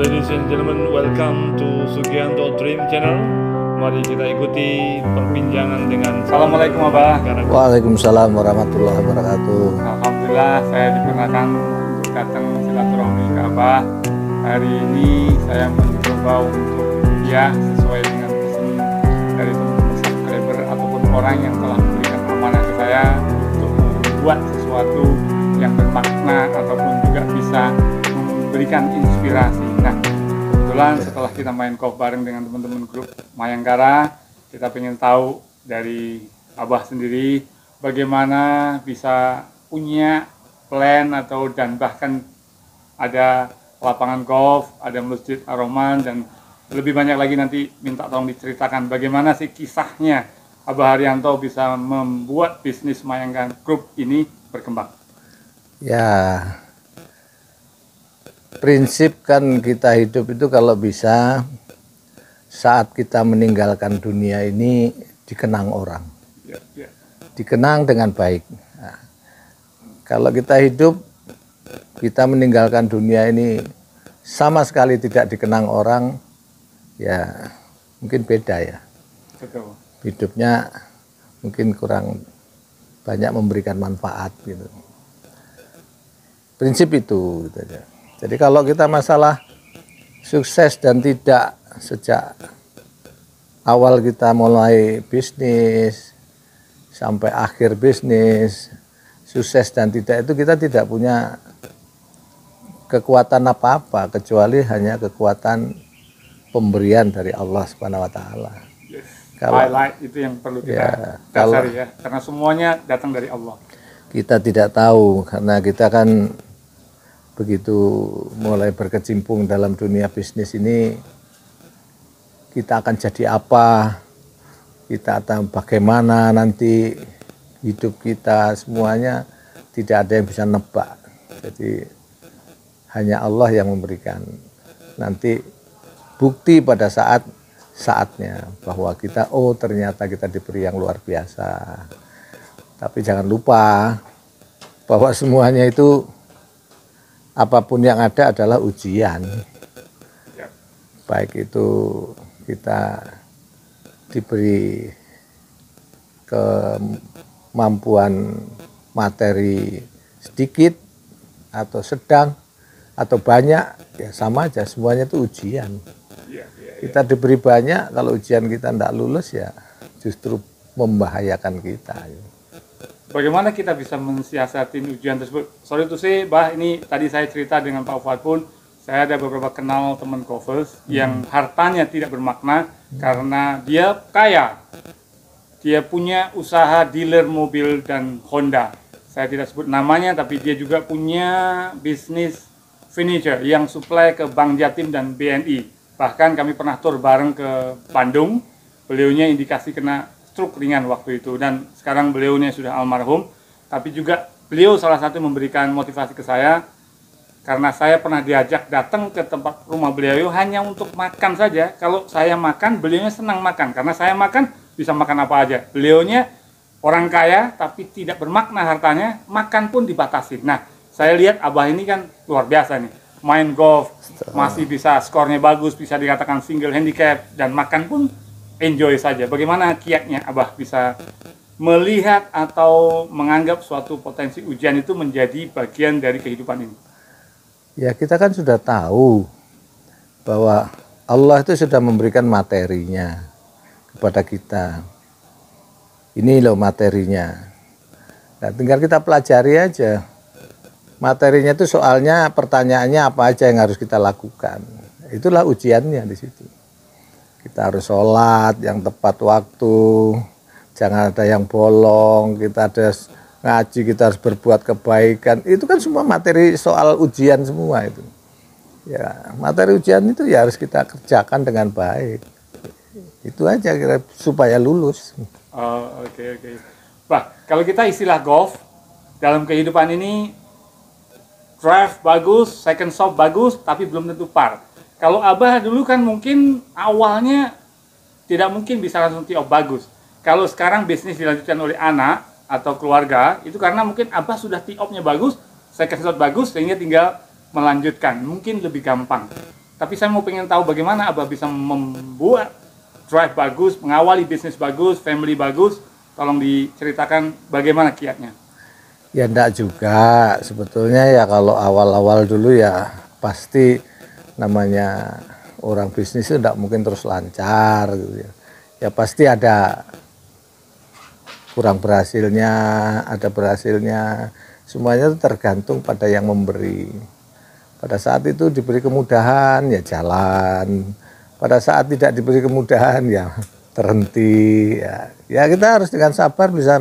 Ladies and gentlemen, welcome to Sugianto Dream Channel. Mari kita ikuti perbincangan dengan Assalamualaikum Abah. Waalaikumsalam warahmatullahi wabarakatuh. Alhamdulillah saya diperkenalkan untuk datang silaturahmi ke Abah. Hari ini saya mencoba untuk sesuai dengan pesan dari teman-teman subscriber ataupun orang yang telah memberikan amanah ke saya untuk membuat sesuatu yang bermakna ataupun juga bisa memberikan inspirasi. Nah, kebetulan setelah kita main golf bareng dengan teman-teman grup Mayangkara, kita pengen tahu dari Abah sendiri bagaimana bisa punya plan atau dan bahkan ada lapangan golf, ada masjid Ar-Rahman, dan lebih banyak lagi nanti minta tolong diceritakan bagaimana sih kisahnya Abah Haryanto bisa membuat bisnis Mayangkara Group ini berkembang. Ya, prinsip kan kita hidup itu kalau bisa saat kita meninggalkan dunia ini dikenang orang, dikenang dengan baik. Nah, kalau kita hidup, kita meninggalkan dunia ini sama sekali tidak dikenang orang, ya mungkin beda ya. Betul. Hidupnya mungkin kurang banyak memberikan manfaat gitu. Prinsip itu gitu aja. Jadi kalau kita masalah sukses dan tidak sejak awal kita mulai bisnis sampai akhir bisnis, sukses dan tidak itu kita tidak punya kekuatan apa-apa kecuali hanya kekuatan pemberian dari Allah Subhanahu wa taala. Yes. Kalau highlight itu yang perlu kita dasari ya, karena semuanya datang dari Allah. Kita tidak tahu karena kita kan begitu mulai berkecimpung dalam dunia bisnis ini, kita akan jadi apa, kita akan bagaimana nanti hidup kita, semuanya tidak ada yang bisa nebak. Jadi hanya Allah yang memberikan nanti bukti pada saatnya bahwa kita ternyata kita diberi yang luar biasa. Tapi jangan lupa bahwa semuanya itu apapun yang ada adalah ujian. Baik itu kita diberi kemampuan materi sedikit atau sedang atau banyak, ya sama aja, semuanya itu ujian. Kita diberi banyak, kalau ujian kita tidak lulus ya justru membahayakan kita. Bagaimana kita bisa mensiasati ujian tersebut? Sorry to say, Bah, ini tadi saya cerita dengan Pak Fuad pun, saya ada beberapa kenal teman golfers yang hartanya tidak bermakna karena dia kaya. Dia punya usaha dealer mobil dan Honda. Saya tidak sebut namanya, tapi dia juga punya bisnis furniture yang supply ke Bank Jatim dan BNI. Bahkan kami pernah tur bareng ke Bandung, beliaunya indikasi kena stroke ringan waktu itu, dan sekarang beliaunya sudah almarhum. Tapi juga beliau salah satu memberikan motivasi ke saya, karena saya pernah diajak datang ke tempat rumah beliau hanya untuk makan saja. Kalau saya makan, beliaunya senang makan, karena saya makan bisa makan apa aja. Beliaunya orang kaya tapi tidak bermakna hartanya, makan pun dibatasi. Nah, saya lihat Abah ini kan luar biasa nih, main golf masih bisa, skornya bagus, bisa dikatakan single handicap, dan makan pun enjoy saja. Bagaimana kiatnya Abah bisa melihat atau menganggap suatu potensi ujian itu menjadi bagian dari kehidupan ini? Ya, kita kan sudah tahu bahwa Allah itu sudah memberikan materinya kepada kita. Ini loh materinya. Nah, tinggal kita pelajari aja. Materinya itu soalnya, pertanyaannya apa aja yang harus kita lakukan. Itulah ujiannya di situ. Kita harus sholat yang tepat waktu, jangan ada yang bolong, kita harus ngaji, kita harus berbuat kebaikan. Itu kan semua materi soal ujian semua itu. Ya, materi ujian itu ya harus kita kerjakan dengan baik. Itu aja kira supaya lulus. Oh, oke. Bah, kalau kita istilah golf dalam kehidupan ini, drive bagus, second shot bagus, tapi belum tentu par. Kalau Abah dulu kan mungkin awalnya tidak mungkin bisa langsung tee off bagus. Kalau sekarang bisnis dilanjutkan oleh anak atau keluarga, itu karena mungkin Abah sudah tee off-nya bagus, second shot bagus, sehingga tinggal melanjutkan. Mungkin lebih gampang. Tapi saya mau pengen tahu bagaimana Abah bisa membuat drive bagus, mengawali bisnis bagus, family bagus. Tolong diceritakan bagaimana kiatnya. Ya enggak juga, sebetulnya ya kalau awal-awal dulu ya pasti namanya orang bisnis itu enggak mungkin terus lancar gitu ya. Ya pasti ada kurang berhasilnya, ada berhasilnya. Semuanya itu tergantung pada yang memberi. Pada saat itu diberi kemudahan ya jalan. Pada saat tidak diberi kemudahan ya terhenti. Ya kita harus dengan sabar bisa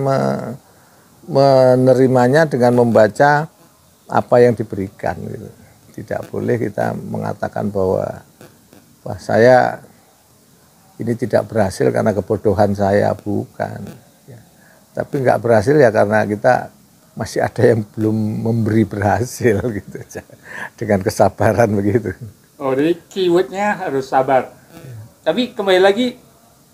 menerimanya dengan membaca apa yang diberikan gitu. Tidak boleh kita mengatakan bahwa wah saya ini tidak berhasil karena kebodohan saya, bukan ya. Tapi nggak berhasil ya karena kita masih ada yang belum memberi berhasil gitu aja. Dengan kesabaran begitu. Oh, jadi keywordnya harus sabar. Tapi kembali lagi,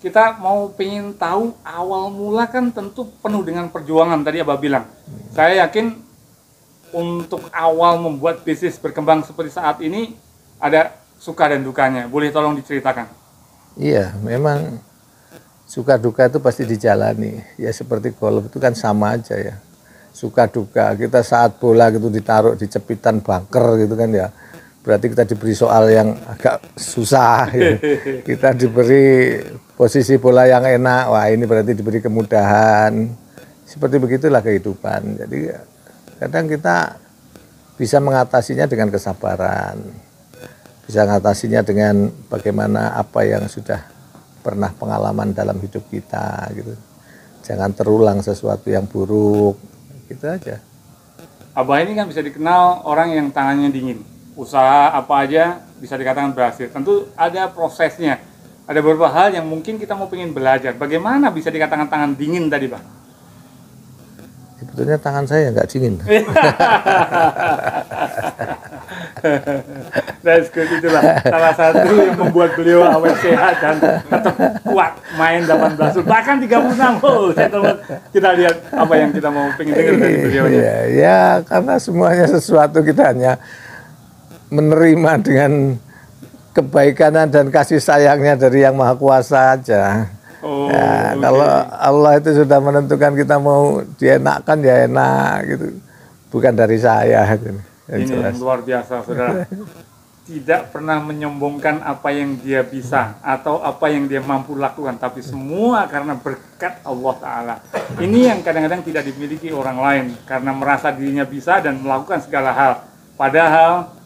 kita mau pengen tahu awal mula kan tentu penuh dengan perjuangan tadi Abah bilang. Saya yakin untuk awal membuat bisnis berkembang seperti saat ini ada suka dan dukanya. Boleh tolong diceritakan? Iya, memang suka duka itu pasti dijalani. Ya seperti golf itu kan sama aja ya. Suka duka. Kita saat bola gitu ditaruh di cepitan bunker gitu kan ya. Berarti kita diberi soal yang agak susah ya. Kita diberi posisi bola yang enak, wah ini berarti diberi kemudahan. Seperti begitulah kehidupan. Jadi kadang kita bisa mengatasinya dengan kesabaran. Bisa mengatasinya dengan bagaimana apa yang sudah pernah pengalaman dalam hidup kita gitu. Jangan terulang sesuatu yang buruk. Gitu aja. Abah ini kan bisa dikenal orang yang tangannya dingin. Usaha apa aja bisa dikatakan berhasil. Tentu ada prosesnya. Ada beberapa hal yang mungkin kita mau pengen belajar. Bagaimana bisa dikatakan tangan dingin tadi, Bang? Sebetulnya tangan saya nggak dingin. That's good, itulah salah satu yang membuat beliau awet sehat dan tetap kuat main 18 bahkan 36. Oh, kita lihat apa yang kita mau pengen dengar dari beliau. Ya, karena semuanya sesuatu kita hanya menerima dengan kebaikan dan kasih sayangnya dari Yang Maha Kuasa aja. Oh, ya, okay. Kalau Allah itu sudah menentukan kita mau dienakkan ya enak gitu. Bukan dari saya gitu. Ini yang luar biasa, saudara. Tidak pernah menyombongkan apa yang dia bisa atau apa yang dia mampu lakukan, tapi semua karena berkat Allah Ta'ala. Ini yang kadang-kadang tidak dimiliki orang lain karena merasa dirinya bisa dan melakukan segala hal. Padahal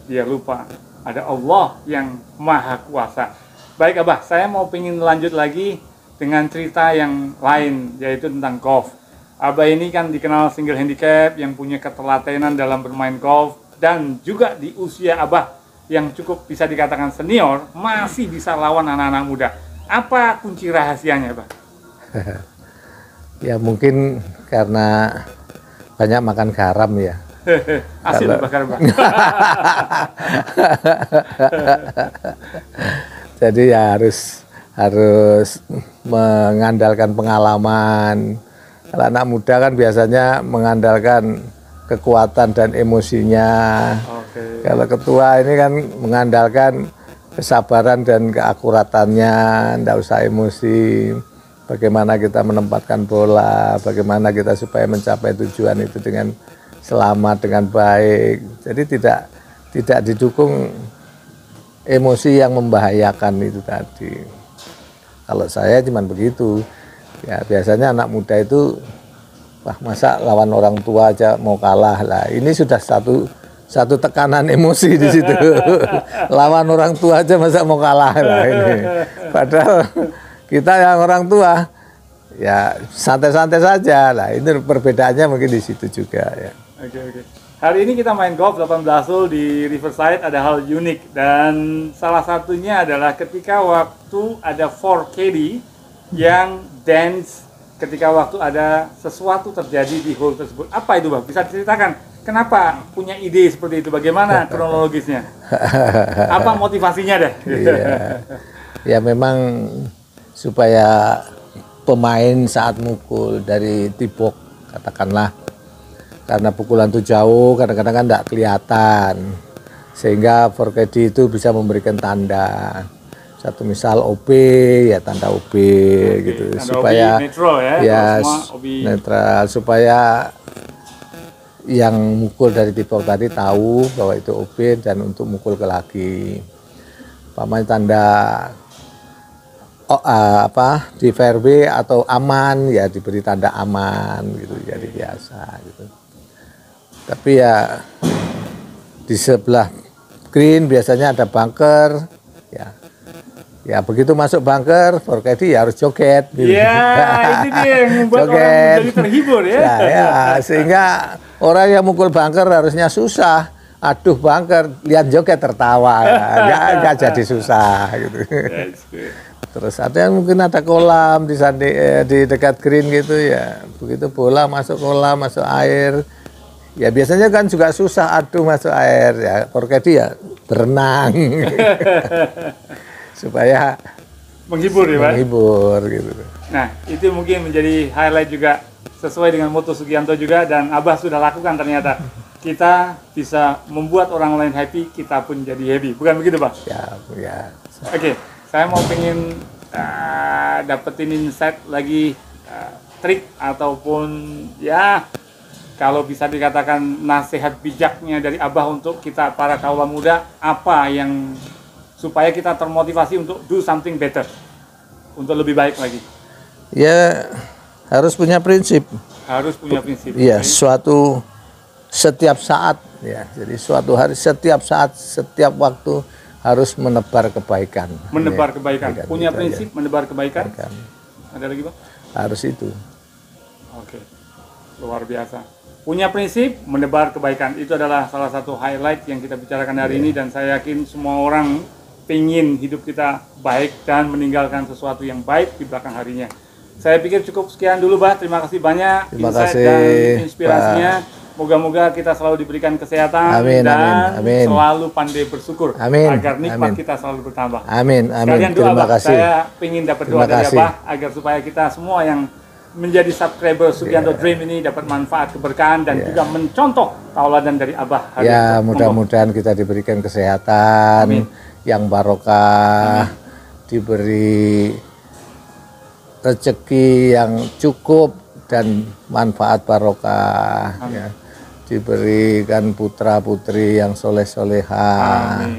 dia lupa ada Allah yang Maha Kuasa. Baik Abah, saya mau pengen lanjut lagi dengan cerita yang lain, yaitu tentang golf. Abah ini kan dikenal single handicap yang punya ketelatenan dalam bermain golf, dan juga di usia Abah yang cukup bisa dikatakan senior, masih bisa lawan anak-anak muda. Apa kunci rahasianya Abah? Ya mungkin karena banyak makan garam ya. Asin bakar Bang. Jadi ya harus mengandalkan pengalaman. Kalau anak muda kan biasanya mengandalkan kekuatan dan emosinya. Okay. Kalau ketua ini kan mengandalkan kesabaran dan keakuratannya, tidak usah emosi. Bagaimana kita menempatkan bola, bagaimana kita supaya mencapai tujuan itu dengan selamat, dengan baik. Jadi tidak didukung emosi yang membahayakan itu tadi. Kalau saya cuman begitu. Ya biasanya anak muda itu wah masa lawan orang tua aja mau kalah lah. Ini sudah satu tekanan emosi di situ. Lawan orang tua aja masa mau kalah lah ini. Padahal kita yang orang tua ya santai-santai saja lah. Ini perbedaannya mungkin di situ juga ya. Oke. Hari ini kita main golf 18 hole di Riverside, ada hal unik dan salah satunya adalah ketika waktu ada 4KD yang dance ketika waktu ada sesuatu terjadi di hole tersebut. Apa itu Bang? Bisa diceritakan kenapa punya ide seperti itu? Bagaimana kronologisnya? Apa motivasinya deh? Iya. Ya memang supaya pemain saat mukul dari tibok katakanlah, karena pukulan itu jauh, kadang-kadang kan tidak kelihatan. Sehingga 4KD itu bisa memberikan tanda. Satu misal OB, ya tanda OB gitu. Tanda Supaya OB netral ya, ya semua OB. netral, supaya yang mukul dari tipok tadi tahu bahwa itu OB dan untuk mukul ke lagi. Paman tanda di fairway atau aman, ya diberi tanda aman gitu, jadi biasa gitu. Tapi ya di sebelah green biasanya ada bunker, ya begitu masuk bunker 4KD ya harus joget gitu. Ya, itu dia yang membuat orang menjadi terhibur ya. Ya, sehingga orang yang mukul bunker harusnya susah. Aduh bunker, lihat joget tertawa, nggak jadi susah gitu. Terus ada yang mungkin ada kolam di dekat green gitu ya. Begitu bola masuk kolam, masuk air. Ya biasanya kan juga susah, aduh masuk air ya. 4KD ya berenang. Supaya menghibur ya Pak? Menghibur gitu. Nah itu mungkin menjadi highlight juga sesuai dengan moto Sugianto juga, dan Abah sudah lakukan ternyata. Kita bisa membuat orang lain happy, kita pun jadi happy. Bukan begitu Pak? Ya. Oke, saya mau pengen dapetin insight lagi, trik ataupun ya kalau bisa dikatakan nasihat bijaknya dari Abah untuk kita para kaula muda, apa yang supaya kita termotivasi untuk do something better, untuk lebih baik lagi. Ya harus punya prinsip. Harus punya prinsip. Iya, suatu setiap saat ya. Jadi suatu hari, setiap saat, setiap waktu harus menebar kebaikan. Menebar kebaikan. Punya gitu prinsip aja. menebar kebaikan. Ada lagi Bang? Harus itu. Oke. Luar biasa. Punya prinsip menebar kebaikan. Itu adalah salah satu highlight yang kita bicarakan hari ini, dan saya yakin semua orang pingin hidup kita baik dan meninggalkan sesuatu yang baik di belakang harinya. Saya pikir cukup sekian dulu, Bah. Terima kasih banyak insight dan inspirasinya. Moga-moga kita selalu diberikan kesehatan dan selalu pandai bersyukur agar nikmat kita selalu bertambah. Amin. Sekalian doa, Bah. Saya ingin dapat doa dari Abah agar supaya kita semua yang menjadi subscriber Sugianto Dream ini dapat manfaat, keberkahan, dan juga mencontoh tauladan dari Abah. Ya, mudah-mudahan kita diberikan kesehatan yang barokah, diberi rezeki yang cukup dan manfaat barokah, ya. Diberikan putra-putri yang soleh-solehah,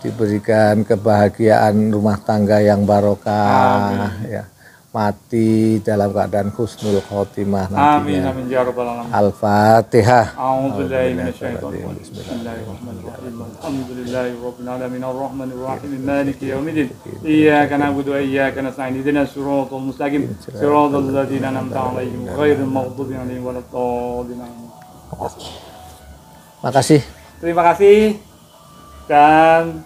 diberikan kebahagiaan rumah tangga yang barokah, ya. Mati dalam keadaan husnul khotimah nantinya. Amin ya rabbal alamin. Al-Fatihah. A'udzubillahi minasyaitonir rajim. Bismillahirrahmanirrahim. Alhamdulillahirabbil alamin arrahmanir rahim maliki yaumiddin. Iyyaka na'budu wa iyyaka nasta'in. Ihdinas siratal mustaqim. Siratal ladzina an'amta 'alaihim ghairil maghdubi 'alaihim waladdallin. Makasih. Terima kasih dan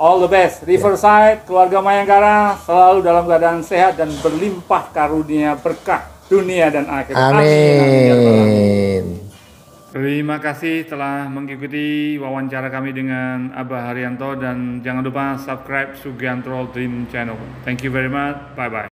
all the best. Riverside, keluarga Mayangkara selalu dalam keadaan sehat dan berlimpah karunia berkah dunia dan akhirat. Amin. Terima kasih telah mengikuti wawancara kami dengan Abah Haryanto, dan jangan lupa subscribe Sugianto Dream Channel. Thank you very much. Bye bye.